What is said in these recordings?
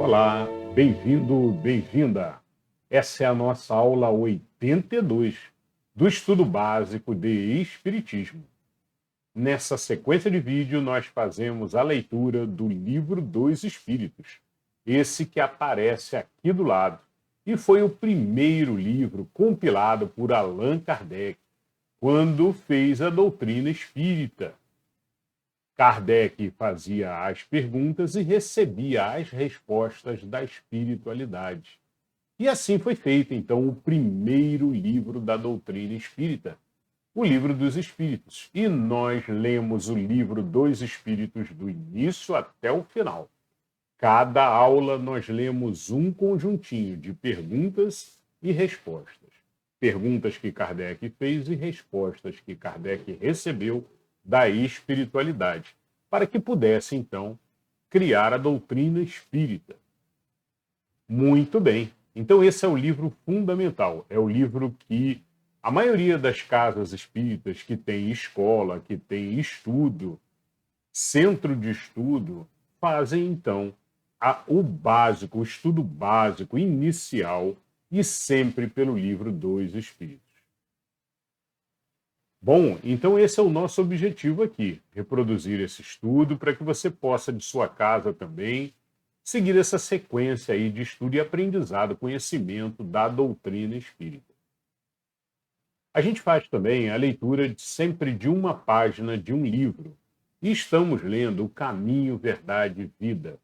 Olá, bem-vindo, bem-vinda. Essa é a nossa aula 82 do estudo básico de Espiritismo. Nessa sequência de vídeo, nós fazemos a leitura do Livro dos Espíritos, esse que aparece aqui do lado, e foi o primeiro livro compilado por Allan Kardec, quando fez a doutrina espírita. Kardec fazia as perguntas e recebia as respostas da espiritualidade. E assim foi feito, então, o primeiro livro da doutrina espírita, o Livro dos Espíritos. E nós lemos o Livro dos Espíritos do início até o final. Cada aula nós lemos um conjuntinho de perguntas e respostas. Perguntas que Kardec fez e respostas que Kardec recebeu da espiritualidade, para que pudesse, então, criar a doutrina espírita. Muito bem. Então, esse é o livro fundamental. É o livro que a maioria das casas espíritas que tem escola, que tem estudo, centro de estudo, fazem, então, o básico, o estudo básico, inicial, e sempre pelo Livro dos Espíritos. Bom, então esse é o nosso objetivo aqui, reproduzir esse estudo para que você possa, de sua casa também, seguir essa sequência aí de estudo e aprendizado, conhecimento da doutrina espírita. A gente faz também a leitura sempre de uma página de um livro, e estamos lendo O Caminho, Verdade e Vida.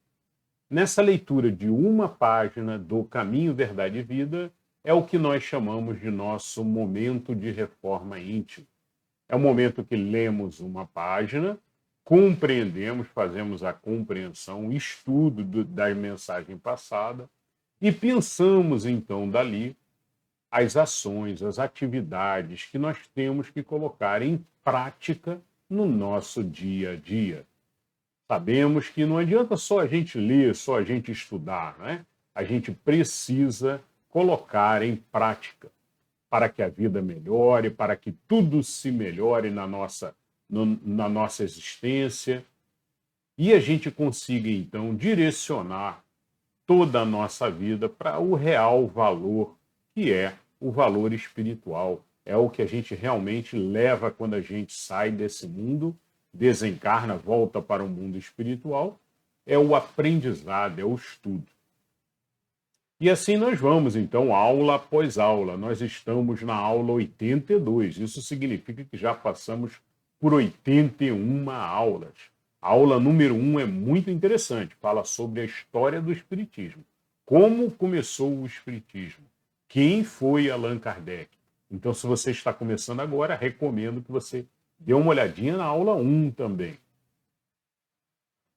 Nessa leitura de uma página do Caminho, Verdade e Vida, é o que nós chamamos de nosso momento de reforma íntima. É o momento que lemos uma página, compreendemos, fazemos a compreensão, estudo da mensagem passada e pensamos, então, dali as ações, as atividades que nós temos que colocar em prática no nosso dia a dia. Sabemos que não adianta só a gente ler, só a gente estudar, né? A gente precisa colocar em prática, para que a vida melhore, para que tudo se melhore na nossa existência, e a gente consiga, então, direcionar toda a nossa vida para o real valor, que é o valor espiritual. É o que a gente realmente leva quando a gente sai desse mundo, desencarna, volta para o mundo espiritual, é o aprendizado, é o estudo. E assim nós vamos, então, aula após aula. Nós estamos na aula 82. Isso significa que já passamos por 81 aulas. A aula número 1 é muito interessante. Fala sobre a história do Espiritismo. Como começou o Espiritismo? Quem foi Allan Kardec? Então, se você está começando agora, recomendo que você dê uma olhadinha na aula 1 também.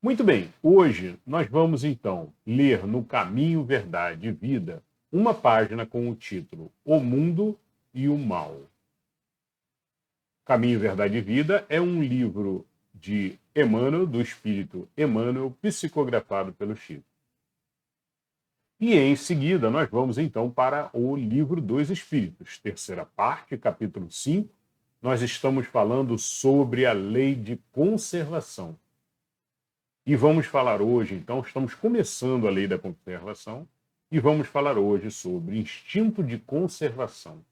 Muito bem, hoje nós vamos então ler no Caminho, Verdade e Vida uma página com o título O Mundo e o Mal. Caminho, Verdade e Vida é um livro de Emmanuel, do espírito Emmanuel, psicografado pelo Chico. E em seguida nós vamos então para o Livro dos Espíritos, terceira parte, capítulo 5. Nós estamos falando sobre a lei de conservação. E vamos falar hoje, então, estamos começando a lei da conservação, e vamos falar hoje sobre instinto de conservação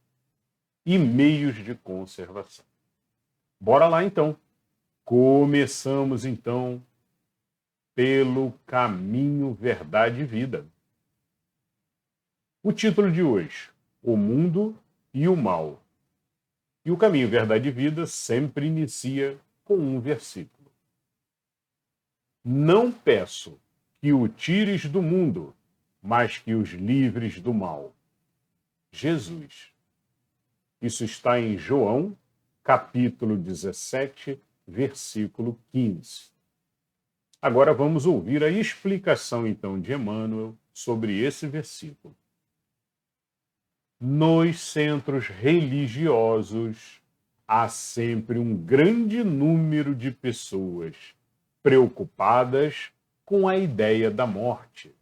e meios de conservação. Bora lá, então. Começamos, então, pelo Caminho, Verdade e Vida. O título de hoje, O Mundo e o Mal. E o Caminho, Verdade e Vida sempre inicia com um versículo. Não peço que o tires do mundo, mas que os livres do mal. Jesus. Isso está em João, capítulo 17, versículo 15. Agora vamos ouvir a explicação, então, de Emmanuel sobre esse versículo. Nos centros religiosos há sempre um grande número de pessoas preocupadas com a ideia da morte.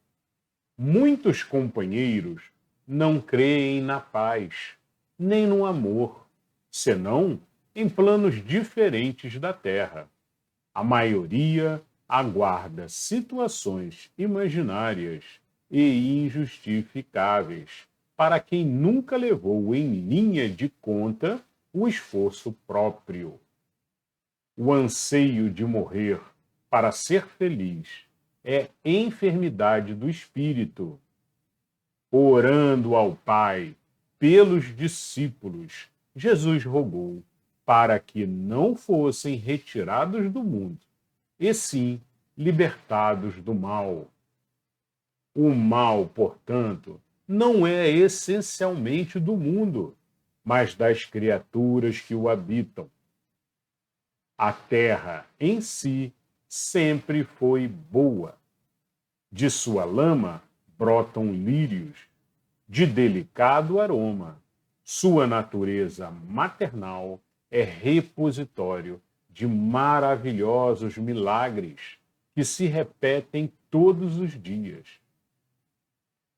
Muitos companheiros não creem na paz, nem no amor, senão em planos diferentes da terra. A maioria aguarda situações imaginárias e injustificáveis para quem nunca levou em linha de conta o esforço próprio. O anseio de morrer para ser feliz é enfermidade do espírito. Orando ao Pai pelos discípulos, Jesus rogou para que não fossem retirados do mundo, e sim libertados do mal. O mal, portanto, não é essencialmente do mundo, mas das criaturas que o habitam. A terra em si sempre foi boa. De sua lama brotam lírios, de delicado aroma. Sua natureza maternal é repositório de maravilhosos milagres que se repetem todos os dias.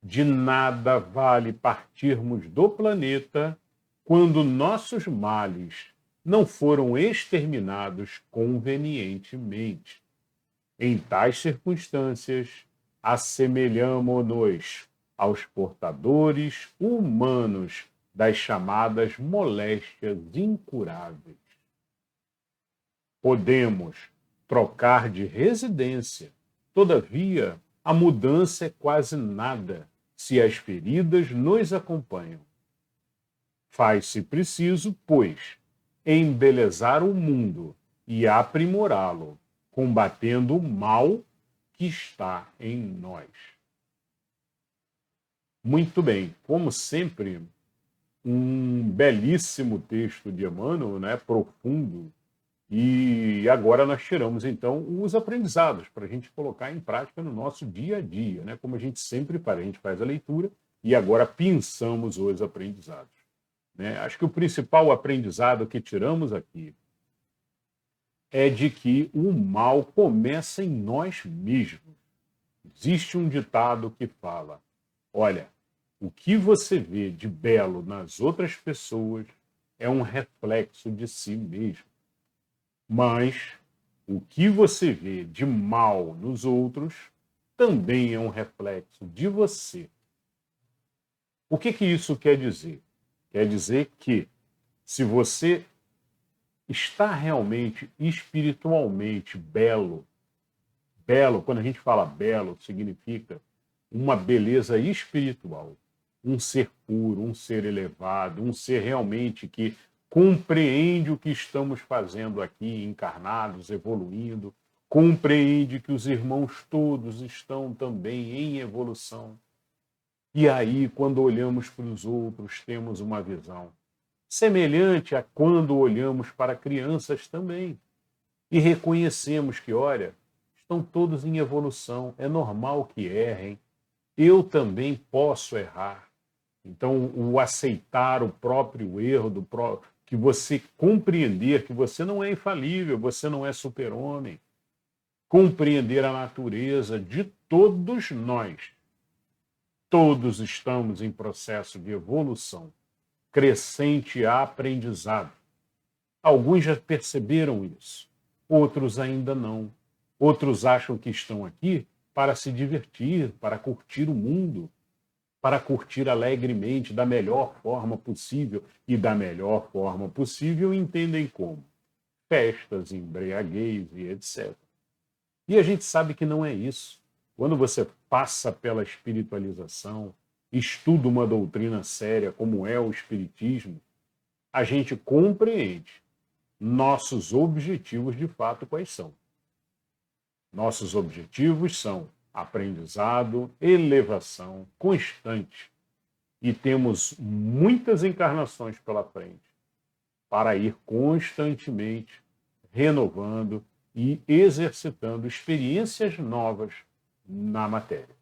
De nada vale partirmos do planeta quando nossos males não foram exterminados convenientemente. Em tais circunstâncias, assemelhamo-nos aos portadores humanos das chamadas moléstias incuráveis. Podemos trocar de residência, todavia, a mudança é quase nada se as feridas nos acompanham. Faz-se preciso, pois, embelezar o mundo e aprimorá-lo, combatendo o mal que está em nós. Muito bem, como sempre, um belíssimo texto de Emmanuel, né, profundo, e agora nós tiramos, então, os aprendizados para a gente colocar em prática no nosso dia a dia, né, como a gente sempre faz, a gente faz a leitura e agora pensamos os aprendizados. Né? Acho que o principal aprendizado que tiramos aqui é de que o mal começa em nós mesmos. Existe um ditado que fala: olha, o que você vê de belo nas outras pessoas é um reflexo de si mesmo. Mas o que você vê de mal nos outros também é um reflexo de você. O que isso quer dizer? Quer dizer que se você está realmente espiritualmente belo, belo, quando a gente fala belo, significa uma beleza espiritual, um ser puro, um ser elevado, um ser realmente que compreende o que estamos fazendo aqui, encarnados, evoluindo, compreende que os irmãos todos estão também em evolução. E aí, quando olhamos para os outros, temos uma visão semelhante a quando olhamos para crianças também e reconhecemos que, olha, estão todos em evolução, é normal que errem, eu também posso errar. Então, o aceitar o próprio erro, que você compreender que você não é infalível, você não é super-homem, compreender a natureza de todos nós. Todos estamos em processo de evolução, crescente aprendizado. Alguns já perceberam isso, outros ainda não. Outros acham que estão aqui para se divertir, para curtir o mundo, para curtir alegremente, da melhor forma possível. E da melhor forma possível entendem como? Festas, embriaguez e etc. E a gente sabe que não é isso. Quando você passa pela espiritualização, estuda uma doutrina séria como é o Espiritismo, a gente compreende nossos objetivos de fato quais são. Nossos objetivos são aprendizado, elevação constante. E temos muitas encarnações pela frente para ir constantemente renovando e exercitando experiências novas na matéria.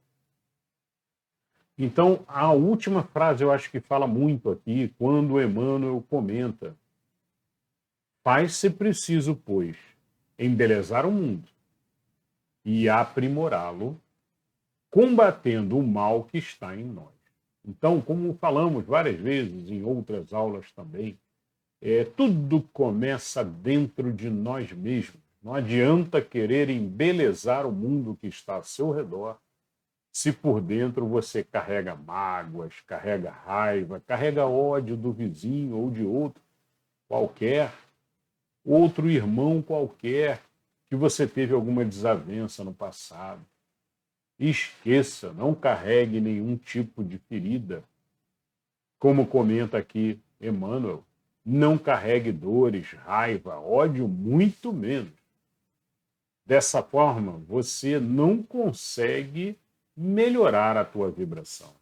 Então, a última frase eu acho que fala muito aqui, quando Emmanuel comenta: faz-se preciso, pois, embelezar o mundo e aprimorá-lo, combatendo o mal que está em nós. Então, como falamos várias vezes em outras aulas também, tudo começa dentro de nós mesmos, Não adianta querer embelezar o mundo que está ao seu redor se por dentro você carrega mágoas, carrega raiva, carrega ódio do vizinho ou de outro qualquer, outro irmão qualquer que você teve alguma desavença no passado. Esqueça, não carregue nenhum tipo de ferida. Como comenta aqui Emmanuel, não carregue dores, raiva, ódio, muito menos. Dessa forma, você não consegue melhorar a tua vibração.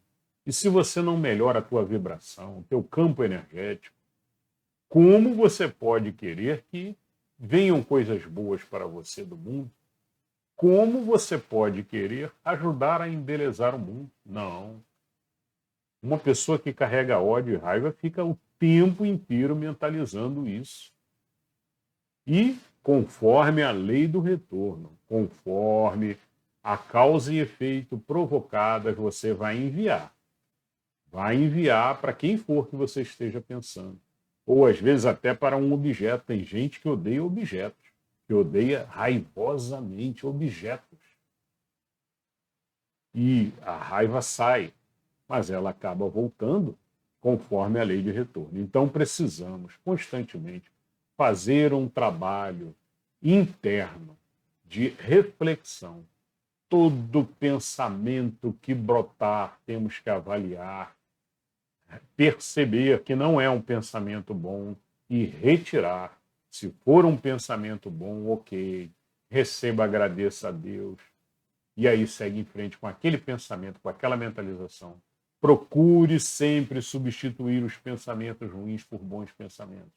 E se você não melhora a tua vibração, o teu campo energético, como você pode querer que venham coisas boas para você do mundo? Como você pode querer ajudar a embelezar o mundo? Não. Uma pessoa que carrega ódio e raiva fica o tempo inteiro mentalizando isso. E conforme a lei do retorno, conforme a causa e efeito provocadas, você vai enviar. Vai enviar para quem for que você esteja pensando. Ou às vezes até para um objeto. Tem gente que odeia objetos, que odeia raivosamente objetos. E a raiva sai, mas ela acaba voltando conforme a lei de retorno. Então precisamos constantemente fazer um trabalho interno de reflexão. Todo pensamento que brotar, temos que avaliar, perceber que não é um pensamento bom e retirar. Se for um pensamento bom, ok, receba, agradeça a Deus. E aí segue em frente com aquele pensamento, com aquela mentalização. Procure sempre substituir os pensamentos ruins por bons pensamentos.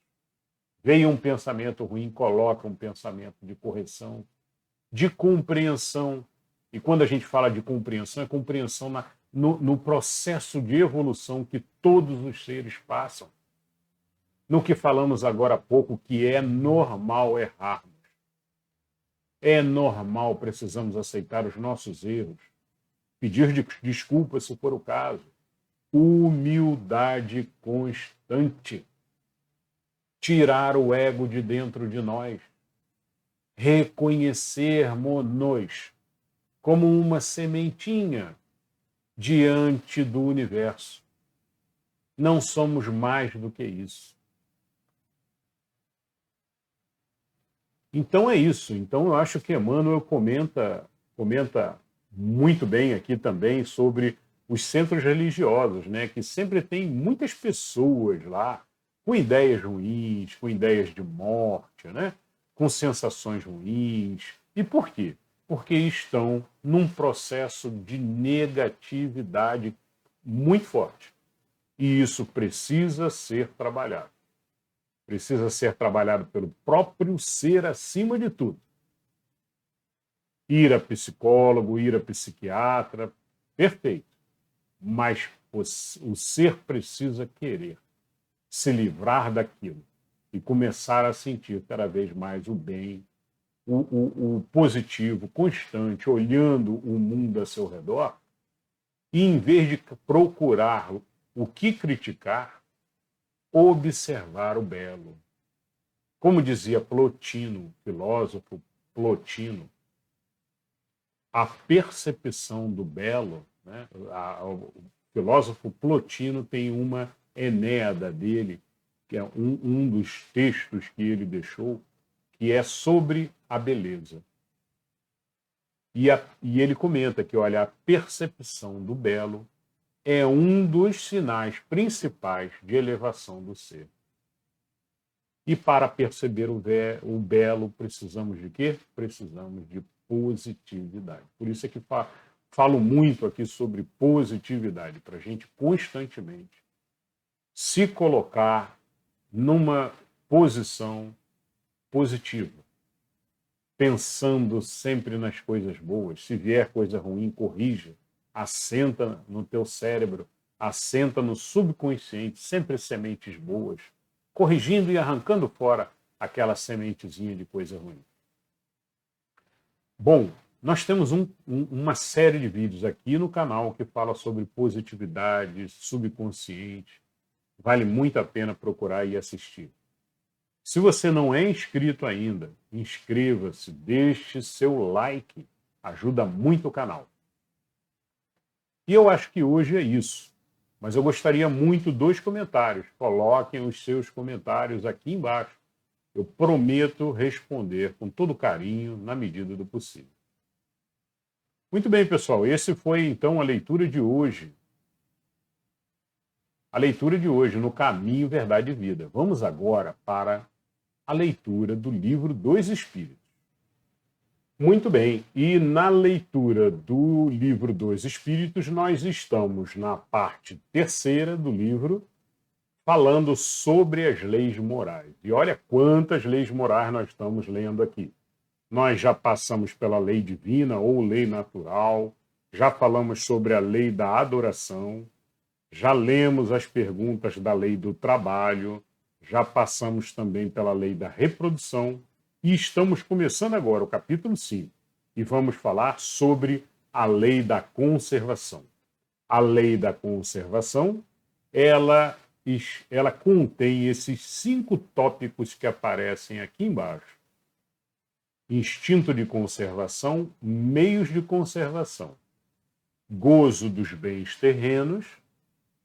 Veio um pensamento ruim, coloca um pensamento de correção, de compreensão. E quando a gente fala de compreensão, é compreensão no processo de evolução que todos os seres passam. No que falamos agora há pouco, que é normal errarmos. É normal, precisamos aceitar os nossos erros, pedir desculpas se for o caso. Humildade constante. Tirar o ego de dentro de nós. Reconhecermos-nos como uma sementinha diante do universo. Não somos mais do que isso. Então é isso. Então eu acho que Emmanuel comenta muito bem aqui também sobre os centros religiosos, né? Que sempre tem muitas pessoas lá com ideias ruins, com ideias de morte, né? Com sensações ruins. E por quê? Porque estão num processo de negatividade muito forte. E isso precisa ser trabalhado. Precisa ser trabalhado pelo próprio ser acima de tudo. Ir a psicólogo, ir a psiquiatra, perfeito. Mas o ser precisa querer se livrar daquilo e começar a sentir cada vez mais o bem, o positivo, constante, olhando o mundo a seu redor, e em vez de procurar o que criticar, observar o belo. Como dizia Plotino, filósofo Plotino, a percepção do belo, né? O filósofo Plotino tem uma Enéada dele, que é um dos textos que ele deixou, que é sobre a beleza. E ele comenta que, olha, a percepção do belo é um dos sinais principais de elevação do ser. E para perceber o belo, precisamos de quê? Precisamos de positividade. Por isso é que falo muito aqui sobre positividade, para a gente constantemente se colocar numa posição positiva, pensando sempre nas coisas boas. Se vier coisa ruim, corrija. Assenta no teu cérebro, assenta no subconsciente, sempre sementes boas, corrigindo e arrancando fora aquela sementezinha de coisa ruim. Bom, nós temos uma série de vídeos aqui no canal que fala sobre positividade, subconsciente. Vale muito a pena procurar e assistir. Se você não é inscrito ainda, inscreva-se, deixe seu like, ajuda muito o canal. E eu acho que hoje é isso. Mas eu gostaria muito dos comentários. Coloquem os seus comentários aqui embaixo. Eu prometo responder com todo carinho, na medida do possível. Muito bem, pessoal. Esse foi, então, a leitura de hoje. A leitura de hoje, no Caminho, Verdade e Vida. Vamos agora para a leitura do Livro dos Espíritos. Muito bem, e na leitura do Livro dos Espíritos, nós estamos na parte terceira do livro, falando sobre as leis morais. E olha quantas leis morais nós estamos lendo aqui. Nós já passamos pela lei divina ou lei natural, já falamos sobre a lei da adoração, já lemos as perguntas da lei do trabalho, já passamos também pela lei da reprodução, e estamos começando agora o capítulo 5, e vamos falar sobre a lei da conservação. A lei da conservação, ela contém esses 5 tópicos que aparecem aqui embaixo. Instinto de conservação, meios de conservação, gozo dos bens terrenos,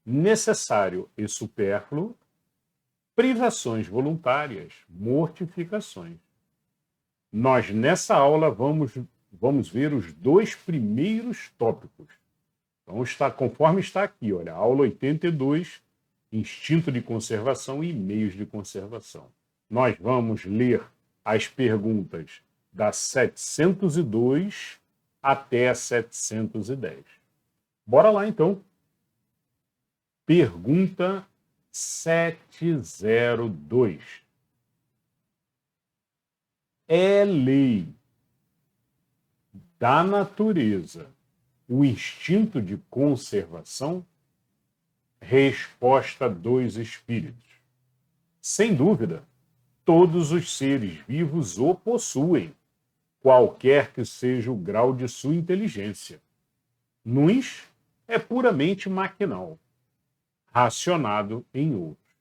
necessário e supérfluo, privações voluntárias, mortificações. Nós, nessa aula, vamos ver os 2 primeiros tópicos. Então, conforme está aqui, olha, aula 82, instinto de conservação e meios de conservação. Nós vamos ler as perguntas da 702 até a 710. Bora lá, então. Pergunta 702. É lei da natureza o instinto de conservação? Resposta dos espíritos. Sem dúvida, todos os seres vivos o possuem, qualquer que seja o grau de sua inteligência. Nos é puramente maquinal, racionado em outros.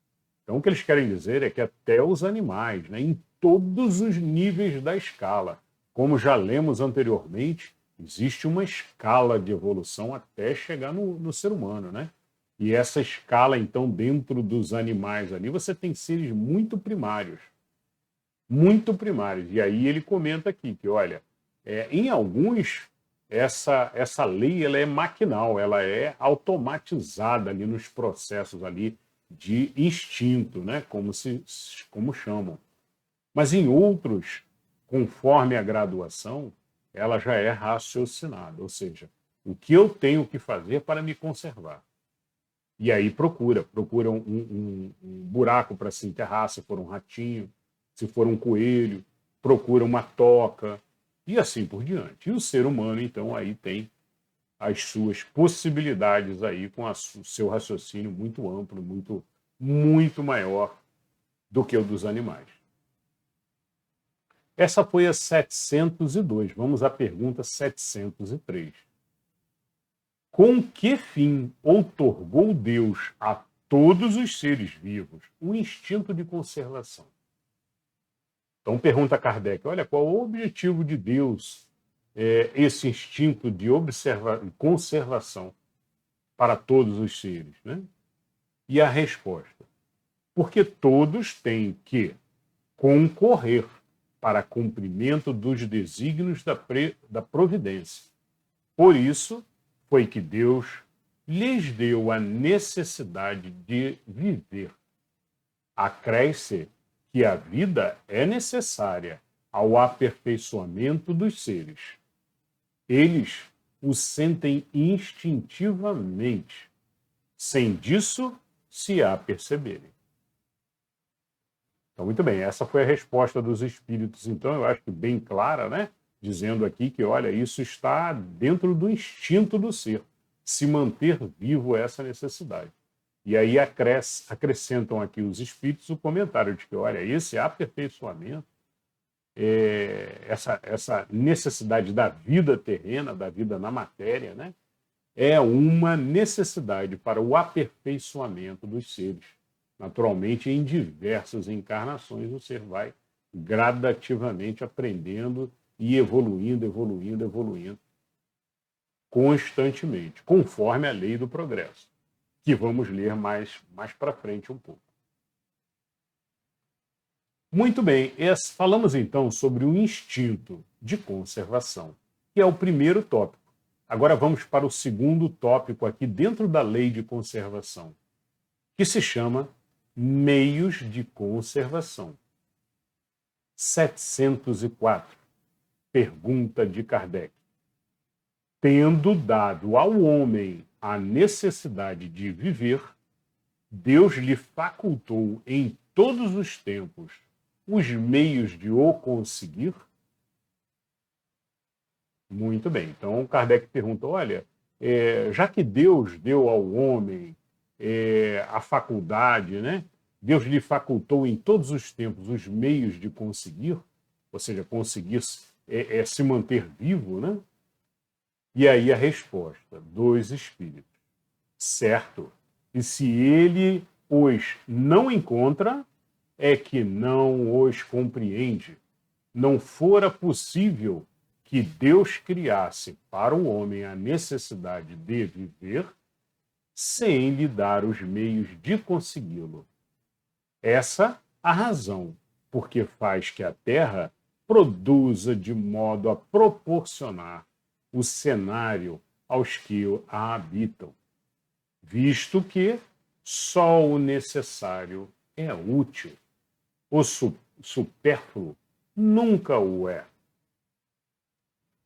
Então, o que eles querem dizer é que até os animais, né, em todos os níveis da escala, como já lemos anteriormente, existe uma escala de evolução até chegar no ser humano, né? E essa escala, então, dentro dos animais ali, você tem seres muito primários. Muito primários. E aí ele comenta aqui que, olha, em alguns, essa lei ela é maquinal, ela é automatizada ali nos processos ali de instinto, né? Como chamam. Mas em outros, conforme a graduação, ela já é raciocinada, ou seja, o que eu tenho que fazer para me conservar. E aí procura um buraco para se enterrar, se for um ratinho, se for um coelho, procura uma toca, e assim por diante. E o ser humano, então, aí tem as suas possibilidades aí com o seu raciocínio muito amplo, muito maior do que o dos animais. Essa foi a 702. Vamos à pergunta 703. Com que fim outorgou Deus a todos os seres vivos o instinto de conservação? Então pergunta Kardec, olha, qual o objetivo de Deus esse instinto de conservação para todos os seres, né? E a resposta, porque todos têm que concorrer para cumprimento dos desígnios da providência. Por isso foi que Deus lhes deu a necessidade de viver. Acresce que a vida é necessária ao aperfeiçoamento dos seres. Eles o sentem instintivamente, sem disso se aperceberem. Então, muito bem, essa foi a resposta dos espíritos, então, eu acho que bem clara, né? Dizendo aqui que, olha, isso está dentro do instinto do ser, se manter vivo essa necessidade. E aí acrescentam aqui os espíritos o comentário de que, olha, esse aperfeiçoamento, essa necessidade da vida terrena, da vida na matéria, né? É uma necessidade para o aperfeiçoamento dos seres Naturalmente, em diversas encarnações, o ser vai gradativamente aprendendo e evoluindo, evoluindo, evoluindo constantemente, conforme a lei do progresso, que vamos ler mais para frente um pouco. Muito bem, falamos então sobre o instinto de conservação, que é o primeiro tópico. Agora vamos para o segundo tópico aqui dentro da lei de conservação, que se chama meios de conservação. 704. Pergunta de Kardec. Tendo dado ao homem a necessidade de viver, Deus lhe facultou em todos os tempos os meios de o conseguir? Muito bem. Então, Kardec pergunta, olha, já que Deus deu ao homem a faculdade, né? Deus lhe facultou em todos os tempos os meios de conseguir, ou seja, conseguir se manter vivo, né? E aí a resposta, dos espíritos. Certo. E se ele os não encontra, é que não os compreende. Não fora possível que Deus criasse para o homem a necessidade de viver sem lhe dar os meios de consegui-lo. Essa a razão porque faz que a Terra produza de modo a proporcionar o cenário aos que a habitam, visto que só o necessário é útil. O supérfluo nunca o é.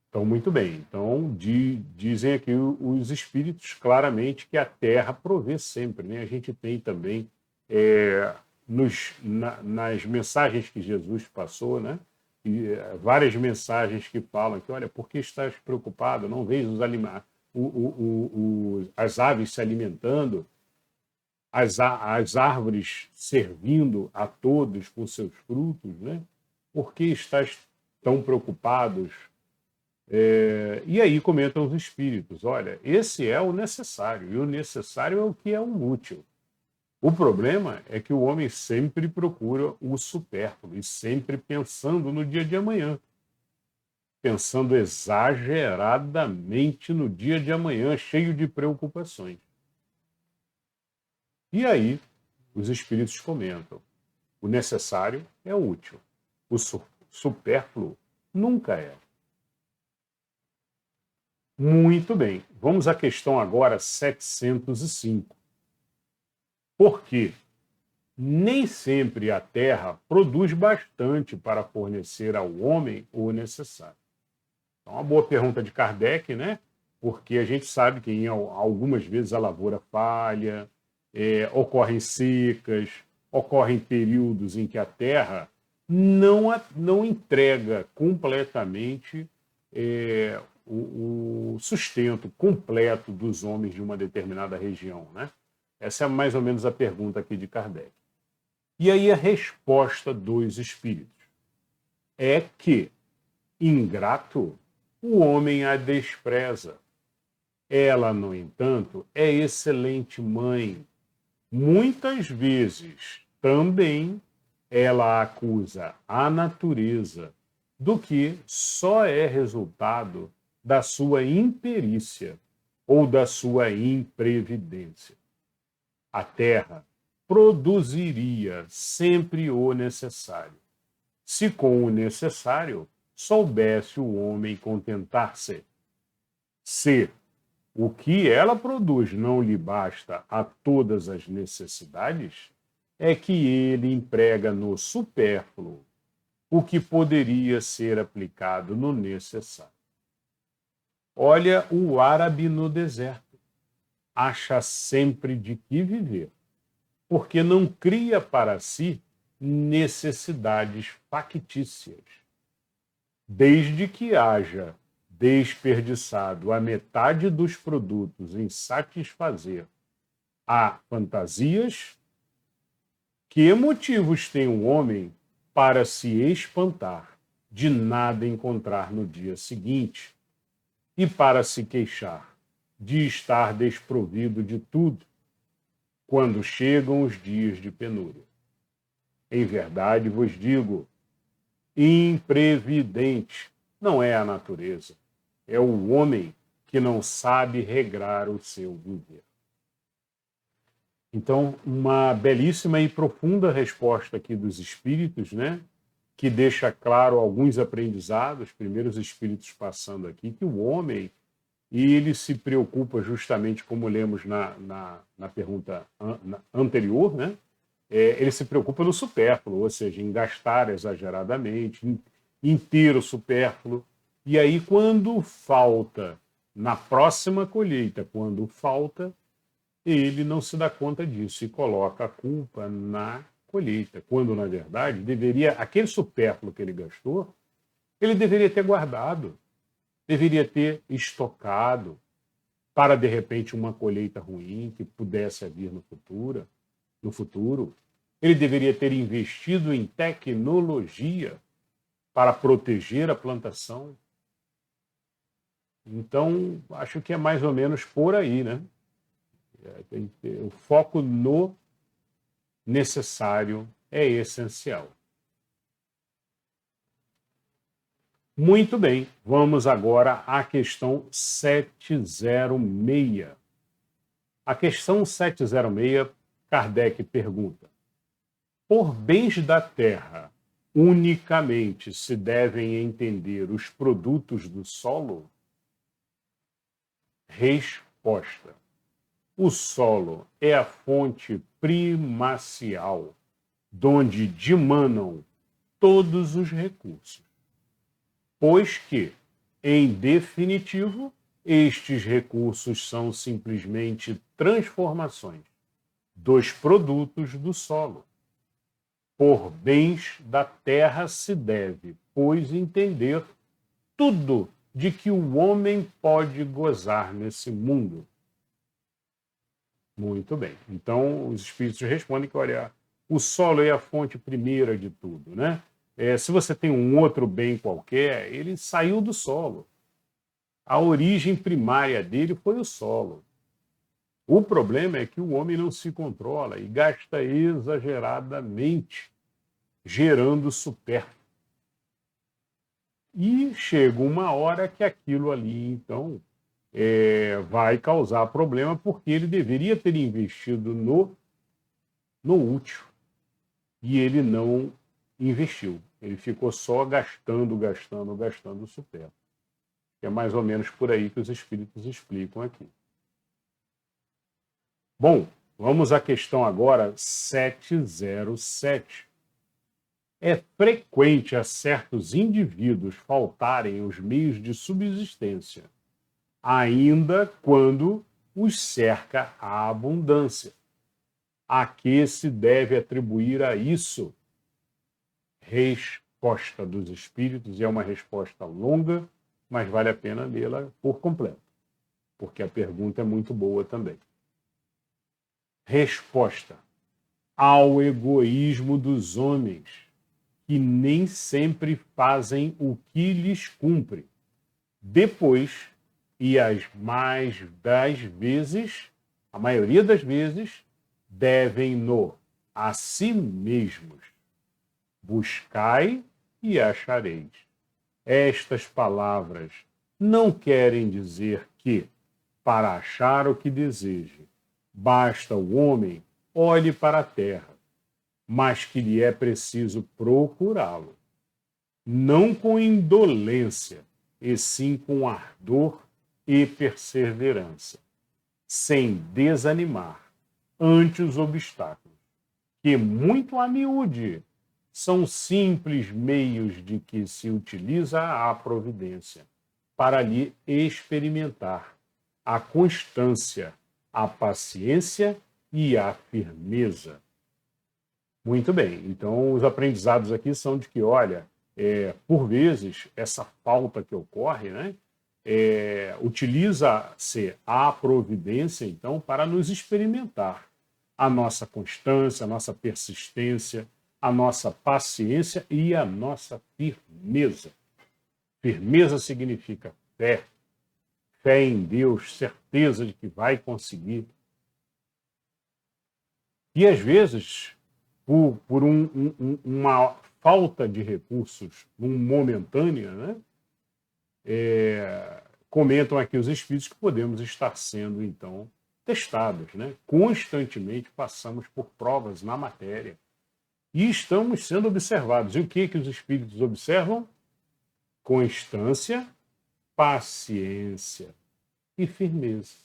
Então, muito bem. Então, dizem aqui os espíritos claramente que a Terra provê sempre, né? A gente tem também nas mensagens que Jesus passou, né? Várias mensagens que falam que, olha, por que estás preocupado? Não vês as aves se alimentando, as árvores servindo a todos com seus frutos, né? Por que estás tão preocupados? E aí comentam os espíritos, olha, esse é o necessário, e o necessário é o que é o útil. O problema é que o homem sempre procura o supérfluo e sempre pensando no dia de amanhã. Pensando exageradamente no dia de amanhã, cheio de preocupações. E aí, os espíritos comentam: o necessário é útil, o supérfluo nunca é. Muito bem, vamos à questão agora 705. Por quê? Nem sempre a Terra produz bastante para fornecer ao homem o necessário. Então, uma boa pergunta de Kardec, né? Porque a gente sabe que algumas vezes a lavoura falha, ocorrem secas, ocorrem períodos em que a Terra não entrega completamente o sustento completo dos homens de uma determinada região, né? Essa é mais ou menos a pergunta aqui de Kardec. E aí a resposta dos espíritos é que, ingrato, o homem a despreza. Ela, no entanto, é excelente mãe. Muitas vezes, também, ela acusa a natureza do que só é resultado da sua imperícia ou da sua imprevidência. A terra produziria sempre o necessário, se com o necessário soubesse o homem contentar-se. Se o que ela produz não lhe basta a todas as necessidades, é que ele emprega no supérfluo o que poderia ser aplicado no necessário. Olha o árabe no deserto. Acha sempre de que viver, porque não cria para si necessidades factícias. Desde que haja desperdiçado a metade dos produtos em satisfazer a fantasias, que motivos tem o homem para se espantar de nada encontrar no dia seguinte e para se queixar de estar desprovido de tudo? quando chegam os dias de penúria. Em verdade vos digo, imprevidente não é a natureza, é o homem que não sabe regrar o seu viver. Então, uma belíssima e profunda resposta aqui dos espíritos, né? Que deixa claro alguns aprendizados, primeiro os espíritos passando aqui, que o homem, ele se preocupa justamente, como lemos na pergunta anterior, né? Ele se preocupa no supérfluo, ou seja, em gastar exageradamente, em ter o supérfluo. E aí, quando falta, na próxima colheita, quando falta, ele não se dá conta disso e coloca a culpa na colheita, quando, na verdade, deveria, aquele supérfluo que ele gastou, ele deveria ter guardado, deveria ter estocado para, de repente, uma colheita ruim que pudesse vir no futuro. Ele deveria ter investido em tecnologia para proteger a plantação. Então, acho que é mais ou menos por aí, né? Tem que ter, o foco no necessário é essencial. Muito bem, vamos agora à questão 706. A questão 706, Kardec pergunta: por bens da terra, unicamente se devem entender os produtos do solo? Resposta: o solo é a fonte primacial, donde dimanam todos os recursos, pois que, em definitivo, estes recursos são simplesmente transformações dos produtos do solo. Por bens da terra se deve, pois, entender tudo de que o homem pode gozar nesse mundo. Muito bem. Então, os espíritos respondem que, olha, o solo é a fonte primeira de tudo, né? Se você tem um outro bem qualquer, ele saiu do solo. A origem primária dele foi o solo. O problema é que o homem não se controla e gasta exageradamente, gerando supérfluo. E chega uma hora que aquilo ali, então, vai causar problema, porque ele deveria ter investido no útil. E ele não investiu. Ele ficou só gastando o supérfluo. É mais ou menos por aí que os espíritos explicam aqui. Bom, vamos à questão agora 707. É frequente a certos indivíduos faltarem os meios de subsistência, ainda quando os cerca a abundância. A que se deve atribuir a isso? Resposta dos espíritos, e é uma resposta longa, mas vale a pena lê-la por completo, porque a pergunta é muito boa também. Resposta: ao egoísmo dos homens, que nem sempre fazem o que lhes cumpre. Depois, e a maioria das vezes, devem-no a si mesmos. Buscai e achareis. Estas palavras não querem dizer que, para achar o que deseje, basta o homem olhe para a terra, mas que lhe é preciso procurá-lo, não com indolência, e sim com ardor e perseverança, sem desanimar ante os obstáculos, que muito a miúde são simples meios de que se utiliza a providência para lhe experimentar a constância, a paciência e a firmeza. Muito bem, então os aprendizados aqui são de que, olha, por vezes, essa falta que ocorre, né, utiliza-se a providência, então, para nos experimentar a nossa constância, a nossa persistência, a nossa paciência e a nossa firmeza. Firmeza significa fé, fé em Deus, certeza de que vai conseguir. E, às vezes, por uma falta de recursos momentânea, né? Comentam aqui os espíritos que podemos estar sendo, então, testados, né? Constantemente passamos por provas na matéria e estamos sendo observados. E o que os espíritos observam? Constância, paciência e firmeza.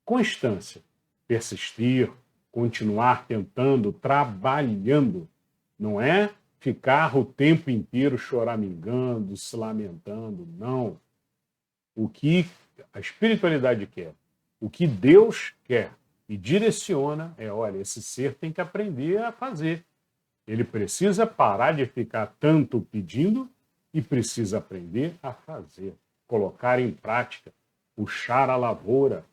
Constância, persistir, continuar tentando, trabalhando, não é ficar o tempo inteiro choramingando, se lamentando, não. O que a espiritualidade quer, o que Deus quer e direciona é, olha, esse ser tem que aprender a fazer. Ele precisa parar de ficar tanto pedindo e precisa aprender a fazer, colocar em prática, puxar a lavoura.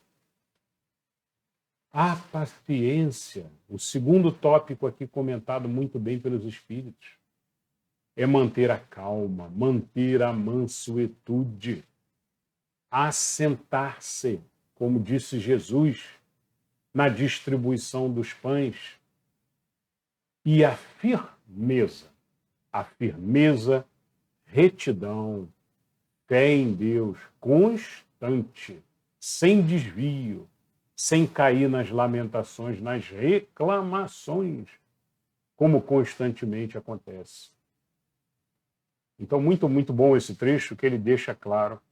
A paciência, o segundo tópico aqui comentado muito bem pelos espíritos, é manter a calma, manter a mansuetude, assentar-se, como disse Jesus, na distribuição dos pães. E a firmeza, retidão, fé em Deus, constante, sem desvio, sem cair nas lamentações, nas reclamações, como constantemente acontece. Então, muito, muito bom esse trecho, que ele deixa claro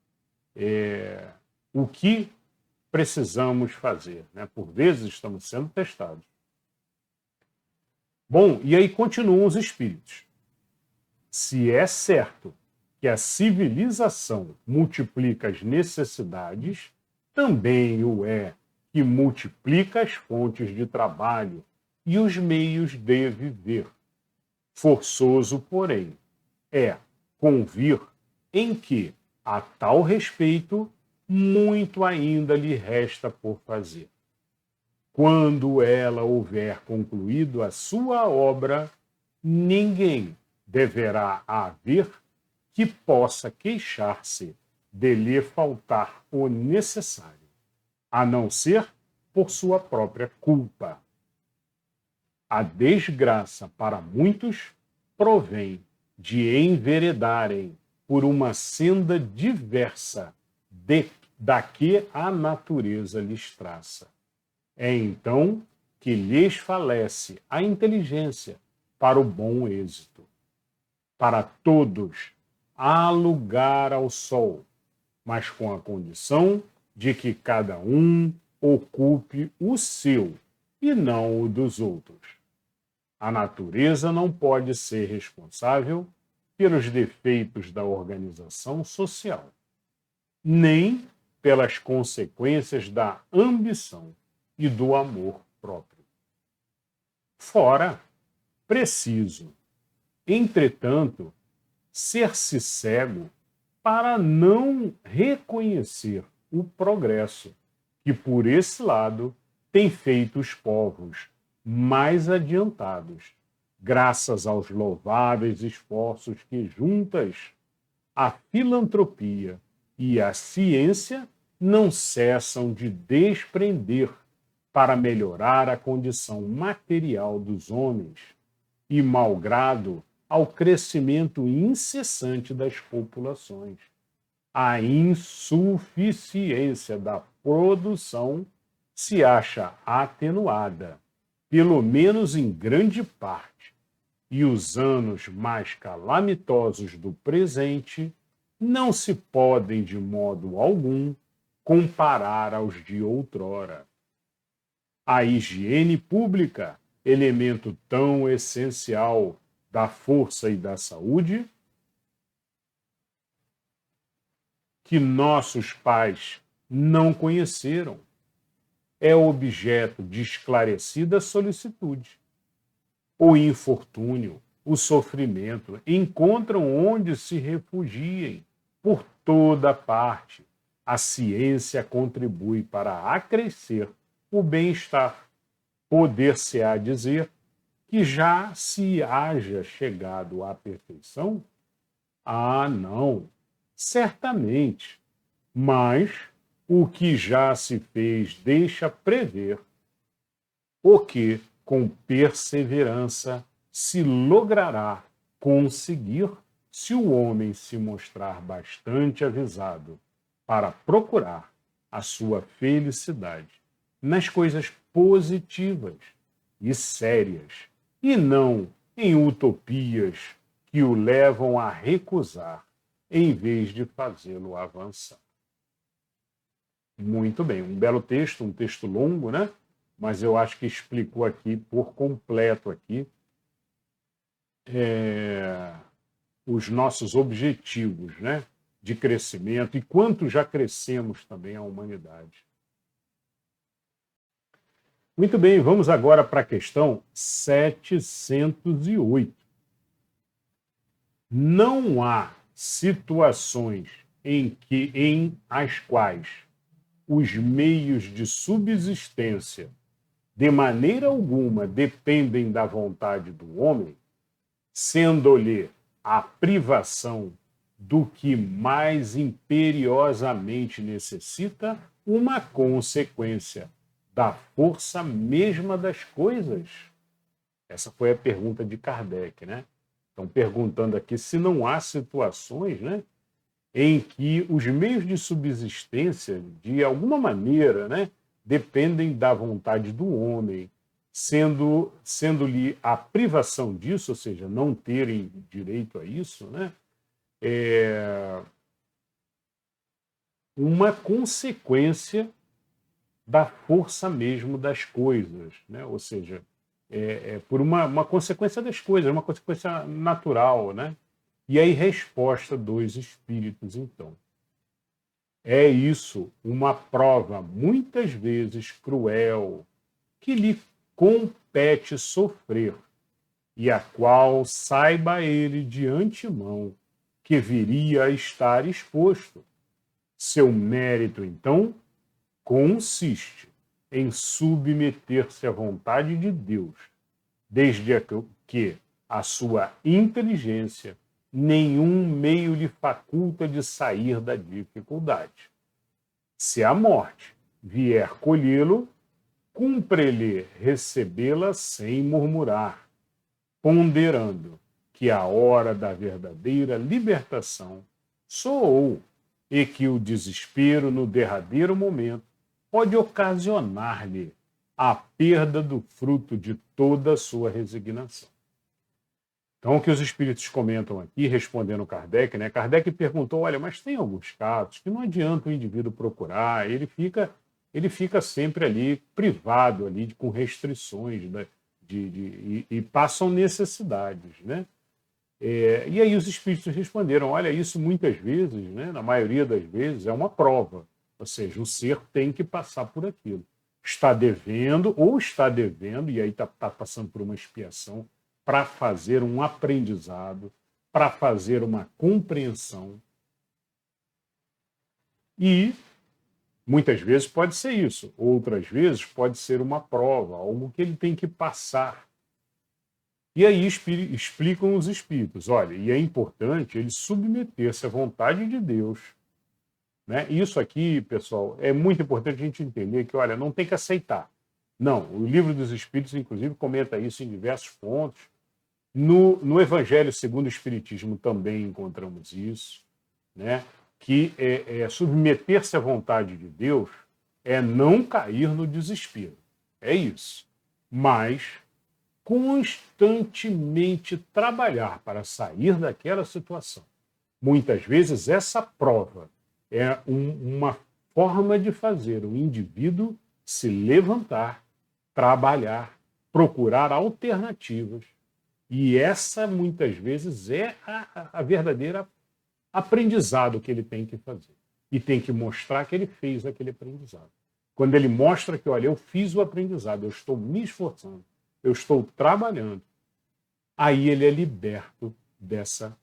o que precisamos fazer, né? Por vezes estamos sendo testados. Bom, e aí continuam os espíritos. Se é certo que a civilização multiplica as necessidades, também o é que multiplica as fontes de trabalho e os meios de viver. Forçoso, porém, é convir em que, a tal respeito, muito ainda lhe resta por fazer. Quando ela houver concluído a sua obra, ninguém deverá haver que possa queixar-se de lhe faltar o necessário, a não ser por sua própria culpa. A desgraça para muitos provém de enveredarem por uma senda diversa da que a natureza lhes traça. É então que lhes falece a inteligência para o bom êxito. Para todos há lugar ao sol, mas com a condição de que cada um ocupe o seu e não o dos outros. A natureza não pode ser responsável pelos defeitos da organização social, nem pelas consequências da ambição e do amor próprio. Fora, preciso, entretanto, ser-se cego para não reconhecer o progresso que, por esse lado, tem feito os povos mais adiantados, graças aos louváveis esforços que, juntas, a filantropia e a ciência não cessam de desprender para melhorar a condição material dos homens e, malgrado ao crescimento incessante das populações, a insuficiência da produção se acha atenuada, pelo menos em grande parte, e os anos mais calamitosos do presente não se podem, de modo algum, comparar aos de outrora. A higiene pública, elemento tão essencial da força e da saúde, que nossos pais não conheceram, é objeto de esclarecida solicitude. O infortúnio, o sofrimento encontram onde se refugiem por toda parte. A ciência contribui para acrescer o bem-estar. Poder-se-á dizer que já se haja chegado à perfeição? Ah, não, certamente. Mas o que já se fez deixa prever o que com perseverança se logrará conseguir se o homem se mostrar bastante avisado para procurar a sua felicidade nas coisas positivas e sérias, e não em utopias que o levam a recusar, em vez de fazê-lo avançar. Muito bem, um belo texto, um texto longo, né? Mas eu acho que explicou aqui por completo aqui os nossos objetivos, né, de crescimento e quanto já crescemos também a humanidade. Muito bem, vamos agora para a questão 708. Não há situações em as quais os meios de subsistência de maneira alguma dependem da vontade do homem, sendo-lhe a privação do que mais imperiosamente necessita uma consequência da força mesma das coisas? Essa foi a pergunta de Kardec, né? Estão perguntando aqui se não há situações, né, em que os meios de subsistência, de alguma maneira, né, dependem da vontade do homem, sendo-lhe a privação disso, ou seja, não terem direito a isso, né, uma consequência da força mesmo das coisas, né? Ou seja, por uma consequência das coisas, uma consequência natural, né? E aí, resposta dos espíritos, então. É isso uma prova, muitas vezes cruel, que lhe compete sofrer, e a qual saiba ele de antemão que viria a estar exposto. Seu mérito, então, consiste em submeter-se à vontade de Deus, desde que a sua inteligência nenhum meio lhe faculta de sair da dificuldade. Se a morte vier colhê-lo, cumpre-lhe recebê-la sem murmurar, ponderando que a hora da verdadeira libertação soou e que o desespero no derradeiro momento pode ocasionar-lhe a perda do fruto de toda a sua resignação. Então, o que os espíritos comentam aqui, respondendo Kardec, né? Kardec perguntou, olha, mas tem alguns casos que não adianta o indivíduo procurar, ele fica sempre ali privado, ali, com restrições, né? E passam necessidades, né? E aí os espíritos responderam, olha, isso muitas vezes, né, na maioria das vezes, é uma prova. Ou seja, o ser tem que passar por aquilo. Está devendo, e aí está passando por uma expiação, para fazer um aprendizado, para fazer uma compreensão. E muitas vezes pode ser isso, outras vezes pode ser uma prova, algo que ele tem que passar. E aí explicam os espíritos, olha, e é importante ele submeter-se à vontade de Deus, né? Isso aqui, pessoal, é muito importante a gente entender que, olha, não tem que aceitar. Não, o Livro dos Espíritos, inclusive, comenta isso em diversos pontos. No Evangelho segundo o Espiritismo também encontramos isso, né? Que submeter-se à vontade de Deus é não cair no desespero. É isso. Mas constantemente trabalhar para sair daquela situação. Muitas vezes essa prova é uma forma de fazer o indivíduo se levantar, trabalhar, procurar alternativas. E essa, muitas vezes, é a verdadeira aprendizado que ele tem que fazer. E tem que mostrar que ele fez aquele aprendizado. Quando ele mostra que, olha, eu fiz o aprendizado, eu estou me esforçando, eu estou trabalhando, aí ele é liberto dessa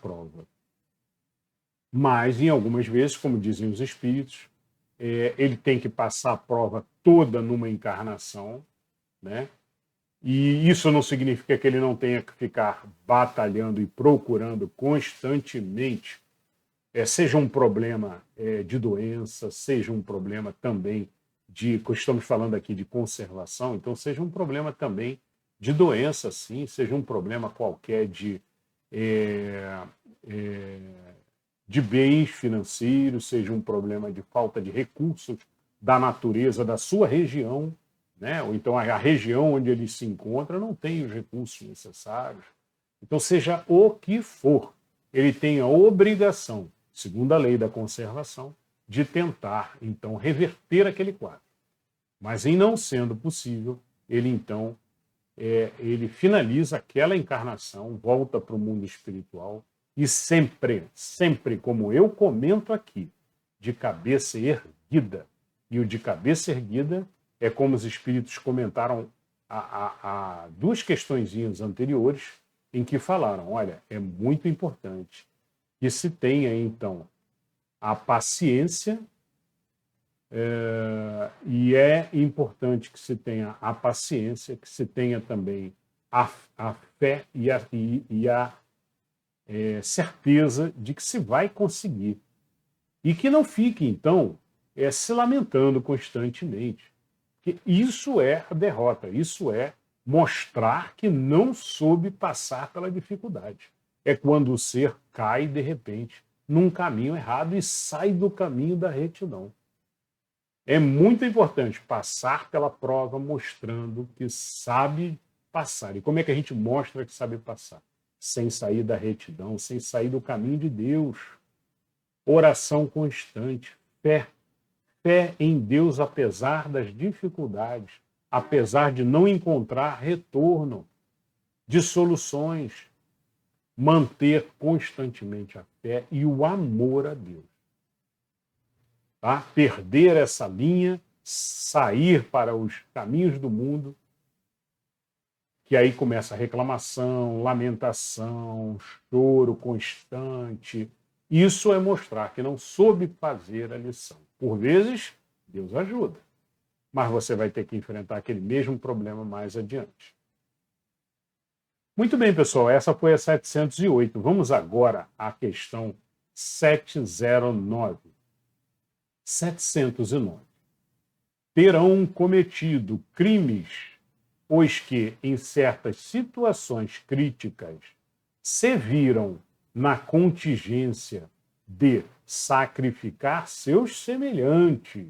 prova. Mas, em algumas vezes, como dizem os espíritos, ele tem que passar a prova toda numa encarnação, né? E isso não significa que ele não tenha que ficar batalhando e procurando constantemente, seja um problema de doença, seja um problema também estamos falando aqui de conservação, então seja um problema também de doença, sim, seja um problema qualquer de bens financeiros, seja um problema de falta de recursos da natureza da sua região, né? Ou então a região onde ele se encontra não tem os recursos necessários. Então, seja o que for, ele tem a obrigação, segundo a lei da conservação, de tentar, então, reverter aquele quadro. Mas, em não sendo possível, ele, então, ele finaliza aquela encarnação, volta para o mundo espiritual e sempre, sempre, como eu comento aqui, de cabeça erguida. E o de cabeça erguida é como os espíritos comentaram há duas questõezinhas anteriores, em que falaram, olha, é muito importante que se tenha, então, a paciência, e é importante que se tenha a paciência, que se tenha também a fé e a certeza de que se vai conseguir. E que não fique, então, se lamentando constantemente. Porque isso é a derrota, isso é mostrar que não soube passar pela dificuldade. É quando o ser cai, de repente, num caminho errado e sai do caminho da retidão. É muito importante passar pela prova mostrando que sabe passar. E como é que a gente mostra que sabe passar? Sem sair da retidão, sem sair do caminho de Deus. Oração constante, fé. Fé em Deus apesar das dificuldades, apesar de não encontrar retorno de soluções. Manter constantemente a fé e o amor a Deus. Tá? Perder essa linha, sair para os caminhos do mundo, que aí começa a reclamação, lamentação, choro constante. Isso é mostrar que não soube fazer a lição. Por vezes, Deus ajuda, mas você vai ter que enfrentar aquele mesmo problema mais adiante. Muito bem, pessoal, essa foi a 708. Vamos agora à questão 709. 709. Terão cometido crimes, pois que, em certas situações críticas, se viram na contingência de sacrificar seus semelhantes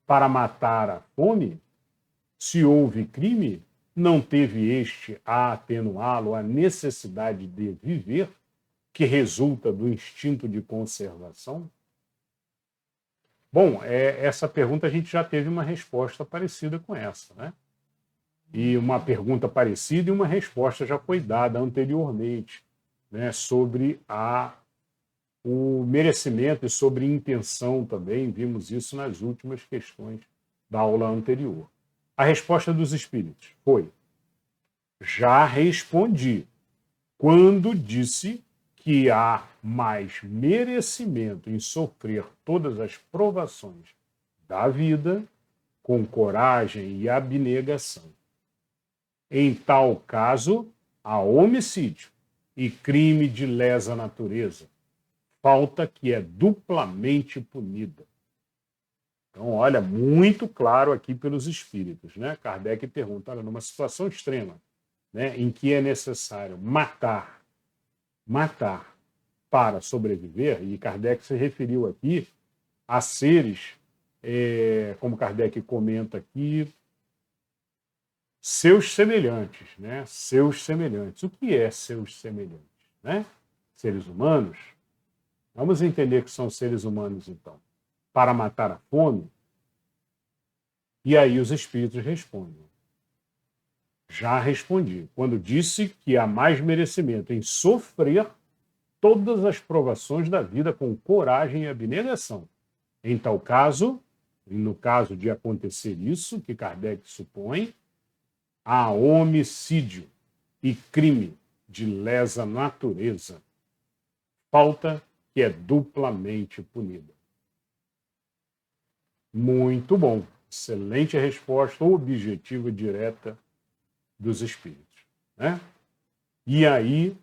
para matar a fome? Se houve crime, não teve este a atenuá-lo a necessidade de viver, que resulta do instinto de conservação? Bom, essa pergunta a gente já teve uma resposta parecida com essa, né? E uma pergunta parecida e uma resposta já foi dada anteriormente, né, sobre o merecimento e sobre intenção também. Vimos isso nas últimas questões da aula anterior. A resposta dos espíritos foi: já respondi, quando disse que há mais merecimento em sofrer todas as provações da vida com coragem e abnegação. Em tal caso, há homicídio e crime de lesa natureza, falta que é duplamente punida. Então, olha, muito claro aqui pelos espíritos, né? Kardec pergunta, olha, numa situação extrema, né, em que é necessário matar para sobreviver, e Kardec se referiu aqui a seres, como Kardec comenta aqui, seus semelhantes, né? Seus semelhantes. O que é seus semelhantes, né? Seres humanos? Vamos entender que são seres humanos, então. Para matar a fome? E aí os espíritos respondem. Já respondi, quando disse que há mais merecimento em sofrer todas as provações da vida com coragem e abnegação. Em tal caso, e no caso de acontecer isso, que Kardec supõe, há homicídio e crime de lesa natureza, falta que é duplamente punida. Muito bom. Excelente resposta objetiva e direta dos espíritos, né? E aí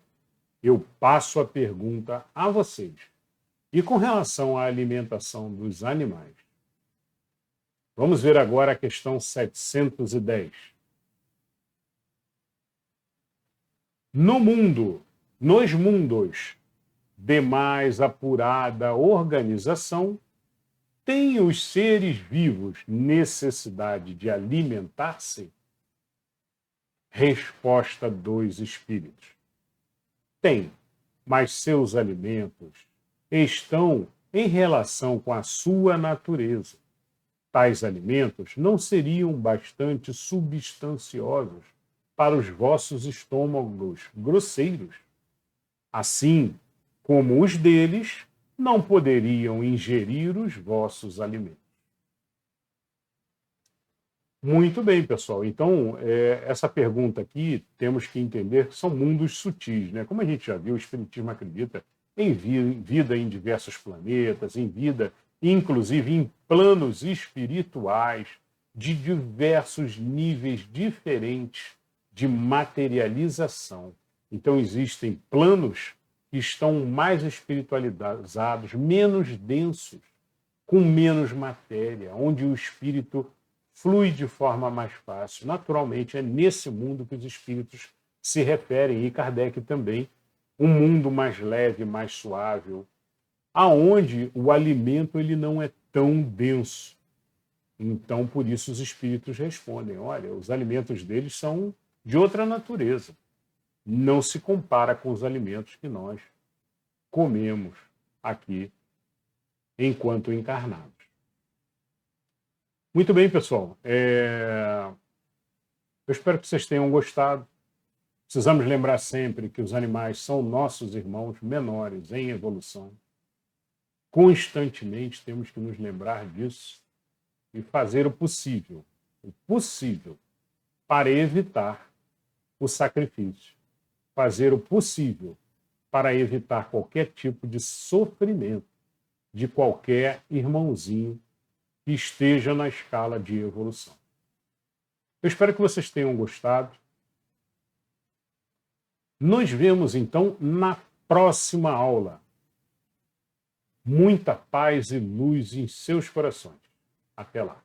eu passo a pergunta a vocês. E com relação à alimentação dos animais? Vamos ver agora a questão 710. No mundo, nos mundos de mais apurada organização, têm os seres vivos necessidade de alimentar-se? Resposta dos espíritos. Tem, mas seus alimentos estão em relação com a sua natureza. Tais alimentos não seriam bastante substanciosos para os vossos estômagos grosseiros, assim como os deles não poderiam ingerir os vossos alimentos. Muito bem, pessoal. Então, essa pergunta aqui, temos que entender que são mundos sutis, né? Como a gente já viu, o Espiritismo acredita em vida em diversos planetas, em vida, inclusive em planos espirituais, de diversos níveis diferentes de materialização. Então, existem planos que estão mais espiritualizados, menos densos, com menos matéria, onde o espírito flui de forma mais fácil. Naturalmente, é nesse mundo que os espíritos se referem, e Kardec também, um mundo mais leve, mais suave, aonde o alimento ele não é tão denso. Então, por isso, os espíritos respondem, olha, os alimentos deles são de outra natureza. Não se compara com os alimentos que nós comemos aqui enquanto encarnados. Muito bem, pessoal. Eu espero que vocês tenham gostado. Precisamos lembrar sempre que os animais são nossos irmãos menores em evolução. Constantemente temos que nos lembrar disso e fazer o possível para evitar o sacrifício, fazer o possível para evitar qualquer tipo de sofrimento de qualquer irmãozinho que esteja na escala de evolução. Eu espero que vocês tenham gostado. Nos vemos, então, na próxima aula. Muita paz e luz em seus corações. Até lá.